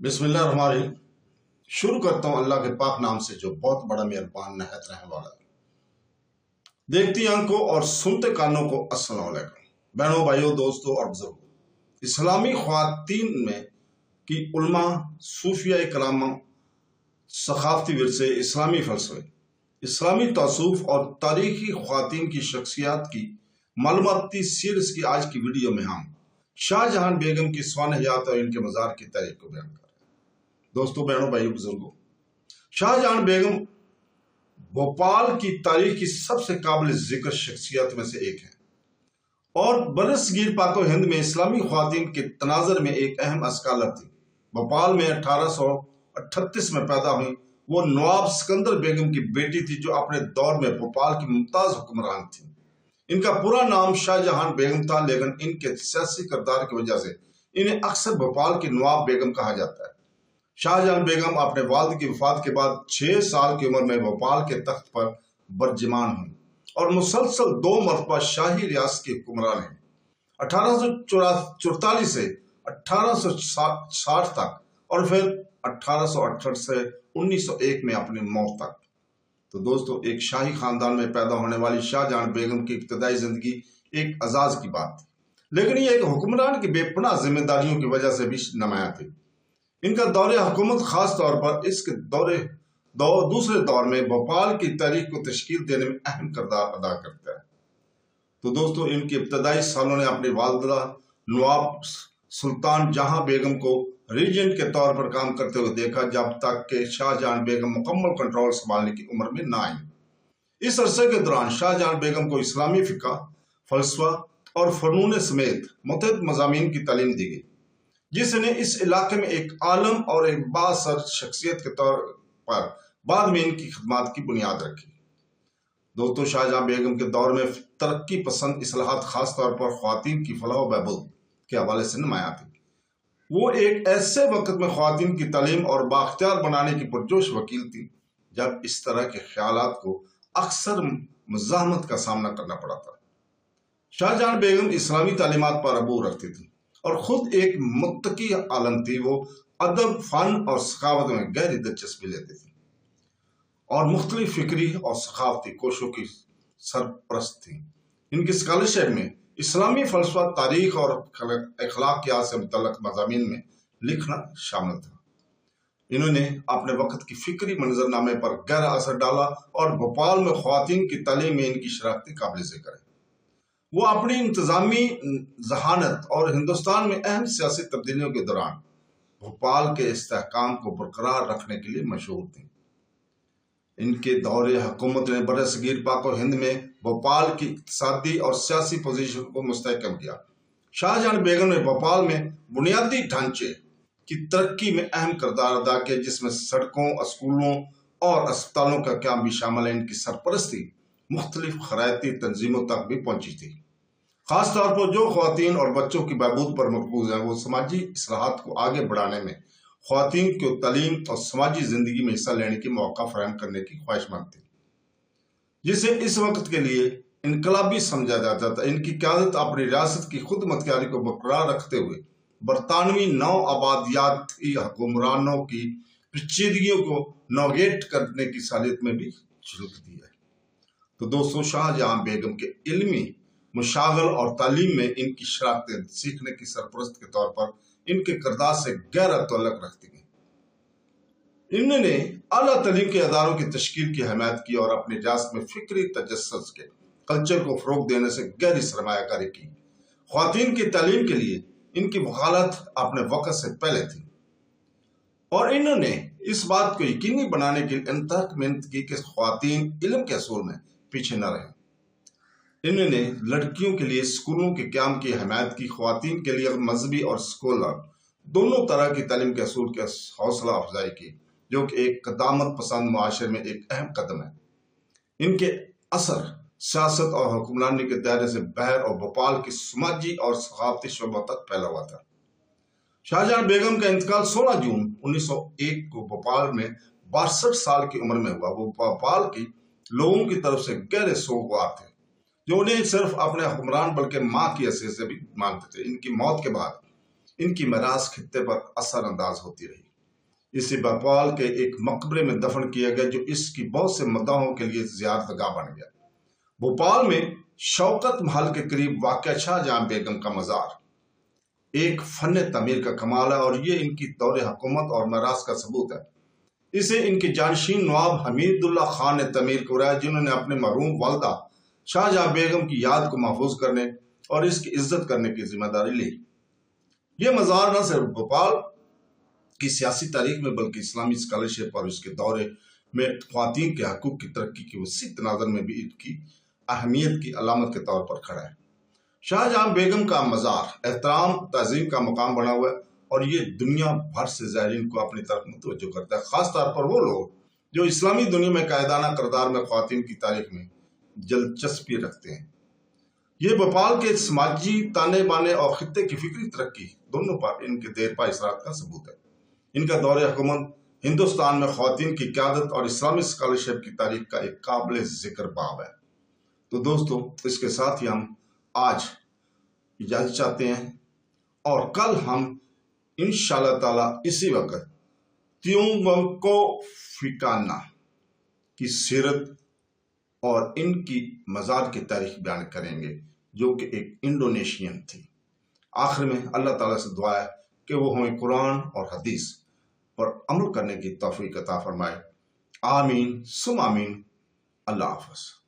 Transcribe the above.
बिस्मिल्लाहिर्रहमानिर्रहीम। शुरू करता हूँ अल्लाह के पाक नाम से जो बहुत बड़ा मेहरबान नहायत रहने वाला है। देखती आंखों और सुनते कानों को अस्सलाम वालेकुम। बहनों, भाइयों, दोस्तों और बुजुर्गों, इस्लामी ख्वातीन में की उलमा, सूफिया कराम, सखाफती विरसे, इस्लामी फलसफे, इस्लामी तसूफ और तारीखी ख्वातीन की शख्सियात की मालूमाती सीरीज की आज की वीडियो में हम शाहजहां बेगम की स्वान हयात और इनके मज़ार की तारीख को बयान कर रहे हैं। दोस्तों, बहनों, भाइयों, बुजुर्गों, शाहजहां बेगम भोपाल की तारीख की सबसे काबिल जिक्र शख्सियत में से एक है और बरसगीर पाको हिंद में इस्लामी ख्वातीन के तनाजर में एक अहम स्कॉलर थी। भोपाल में 1838 में पैदा हुई। वो नवाब सिकंदर बेगम की बेटी थी जो अपने दौर में भोपाल की मुमताज हुक्मरान थी। इनका पूरा नाम शाहजहां बेगम था, लेकिन इनके सियासी किरदार की वजह से इन्हें अक्सर भोपाल की नवाब बेगम कहा जाता है। शाहजहां बेगम अपने वालिद की वफात के बाद 6 साल की उम्र में भोपाल के तख्त पर बरजमान हुई और मुसलसल 2 मरतबा शाही रियासत की हुक्मरान है। 1844 से 1860 तक और फिर 1868 से 1901 में अपनी मौत तक। तो दोस्तों, एक शाही खानदान में पैदा होने वाली शाहजहां बेगम की इब्तदाई जिंदगी एक एजाज की बात थी, लेकिन ये एक हुक्मरान की बेपनाह जिम्मेदारियों की वजह से भी नुमायां थी। इनका दौरे हुकूमत खास तौर पर इसके दूसरे दौर में भोपाल की तारीख को तश्कील देने में अहम किरदार अदा करता है। तो दोस्तों, इनके इब्तदाई सालों ने अपनी वालिदा नवाब सुल्तान जहां बेगम को रीजेंट के तौर पर काम करते हुए देखा, जब तक कि शाहजहां बेगम मुकम्मल कंट्रोल संभालने की उम्र में ना आई। इस अरसे के दौरान शाहजहां बेगम को इस्लामी फिक़्ह, फलसफा और फनून समेत मुतअद्दिद मज़ामीन की तालीम दी गई, जिसने इस इलाके में एक आलम और एक बाअसर शख्सियत के तौर पर बाद में इनकी खिदमात की बुनियाद रखी। दोस्तों, शाहजहां बेगम के दौर में तरक्की पसंद इस्लाहात खास तौर पर ख्वातीन की फलाह व बहबूद के हवाले से नुमायां थी। वो एक ऐसे वक्त में ख्वातीन की तालीम और बाख्तियार बनाने की पुरजोश वकील थी जब इस तरह के ख्यालात को अक्सर मुज़ाहमत का सामना करना पड़ा था। शाहजहां बेगम इस्लामी तालीमात पर अबू रखती थी और खुद एक मुत्तकी आलम थी। वो अदब, फन और सखावत में गहरी दिलचस्पी लेती थी और मुख्तलिफ फिक्री और सखावती कोशों की सरपरस्त थी। इनकी स्कॉलरशिप में इस्लामी फलसफा, तारीख और अखलाकियात से मुतल्लक मज़ामीन में लिखना शामिल था। इन्होंने अपने वक्त की फिक्री मंजरनामे पर गहरा असर डाला और भोपाल में ख्वातीन की तालीम में इनकी शराकत काबिल ज़िक्र है। वो अपनी इंतजामी जहानत और हिंदुस्तान में अहम सियासी तब्दीलियों के दौरान भोपाल के इस्तेहकाम को बरकरार रखने के लिए मशहूर थी। इनके दौरे हुकूमत ने बरसगीर पाको हिंद में भोपाल की इक़्तिसादी और सियासी पोजीशन को मुस्तहकम किया। शाहजहां बेगम ने भोपाल में बुनियादी ढांचे की तरक्की में अहम किरदार अदा किया, जिसमें सड़कों, स्कूलों और अस्पतालों का काम भी शामिल है। इनकी सरपरस्ती मुख्तलिफ खैराती तंजीमों तक भी पहुंची थी। खास तौर पर जो ख्वातीन और बच्चों की बहबूद पर मरकूज हैं, वो समाजी इस्लाहात को आगे बढ़ाने में ख्वातीन को तालीम और समाजी जिंदगी में हिस्सा लेने की मौका फराहम करने की ख्वाहिशमंद थी, जिसे इस वक्त के लिए इनकलाबी समझा जाता था। इनकी क़यादत अपनी रियासत की खुद मुख्तियारी को बरकरार रखते हुए बरतानवी नौ आबादियाती हुक्मरानों की पेचीदगियों को नोगेट करने की सालियत में भी झलकती है। तो दोस्तों, शाहजहां बेगम के इल्मी मुशागल और तालीम में इनकी शराकतें सीखने की सरपरस्त के तौर पर इनके किरदार से गहरा तल्लुक रखती गई। इन्होंने आला तालीम के अदारों की तश्कील की हिमायत की और अपनी रियासत में फिक्री तजस्सुस के कल्चर को फरोग देने से गहरी सरमायाकारी की। ख्वातीन की तालीम के लिए इनकी वकालत अपने वक्त से पहले थी और इन्होंने इस बात को यकीनी बनाने के लिए अनथक मेहनत की कि ख्वातीन इल्म के असूल में पीछे न रहें। इन्होंने लड़कियों के लिए स्कूलों के क़याम की हिमायत की, ख्वातीन के लिए मजहबी और स्कॉलर दोनों तरह की तालीम के असूल के हौसला अफजाई की, जो कि एक क़दामत पसंद मुआशरे में एक अहम कदम है। इनके असर सियासत और हुक्मरानी के दायरे से बाहर और भोपाल की समाजी और सखाफती शोबों तक फैला हुआ था। शाहजहां बेगम का इंतकाल 16 जून 1901 को भोपाल में 62 साल की उम्र में हुआ। वो भोपाल की लोगों की तरफ से गहरे सोगवार थे, जो उन्हें सिर्फ अपने हुक्मरान बल्कि माँ की हैसियत से भी मानते थे। इनकी मौत के बाद इनकी मीरास खित्ते पर असर अंदाज होती रही। इसे भोपाल के एक मकबरे में दफन किया गया, जो इसकी बहुत से मद्दाहों के लिए ज़ियारतगाह बन गया। भोपाल में शौकत महल के करीब वाक़या शाहजहां बेगम का मज़ार एक फन तमीर का कमाल है और ये इनकी दौरे हुकूमत और मिरास का सबूत है। इसे इनके जानशीन नवाब हमीदुल्ला खान ने तमीर कराया, जिन्होंने अपने मरहूम वालदा शाहजहां बेगम की याद को महफूज करने और इसकी इज्जत करने की जिम्मेदारी ली। ये मज़ार न सिर्फ भोपाल की सियासी तारीख में बल्कि इस्लामी स्कॉलरशिप और इसके दौरे में ख्वातीन के हकूक़ की तरक्की की वसी तनाज़र में भी इनकी अहमियत की अलामत के तौर पर खड़ा है। शाहजहां बेगम का मज़ार एहतराम तज़ीम का मकाम बना हुआ है और ये दुनिया भर से ज़ायरीन को अपनी तरफ मुतवज्जो करता है, ख़ास तौर पर वो लोग जो इस्लामी दुनिया में कायदाना किरदार में ख्वातीन की तारीख में दिलचस्पी रखते हैं। ये भोपाल के समाजी ताने बाने और खित्ते की फिक्री तरक्की दोनों पर इनके देरपा इसरात का सबूत है। इनका दौरे हुकूमत हिंदुस्तान में ख्वातीन की क़यादत और इस्लामी स्कॉलरशिप की तारीख का एक काबिल ज़िक्र बाब है। तो दोस्तों, इसके साथ ही हम आज इजाज़त चाहते हैं और कल हम इंशाअल्लाह ताला इसी वक्त तियोंगको फिकाना की सीरत और इनकी मज़ार की तारीख बयान करेंगे, जो कि एक इंडोनेशियन थी। आखिर में अल्लाह ताला से दुआ है कि वो हमें कुरान और हदीस पर अमल करने की तौफीक अता फरमाए। आमीन सुम आमीन। अल्लाह हाफ़िज़।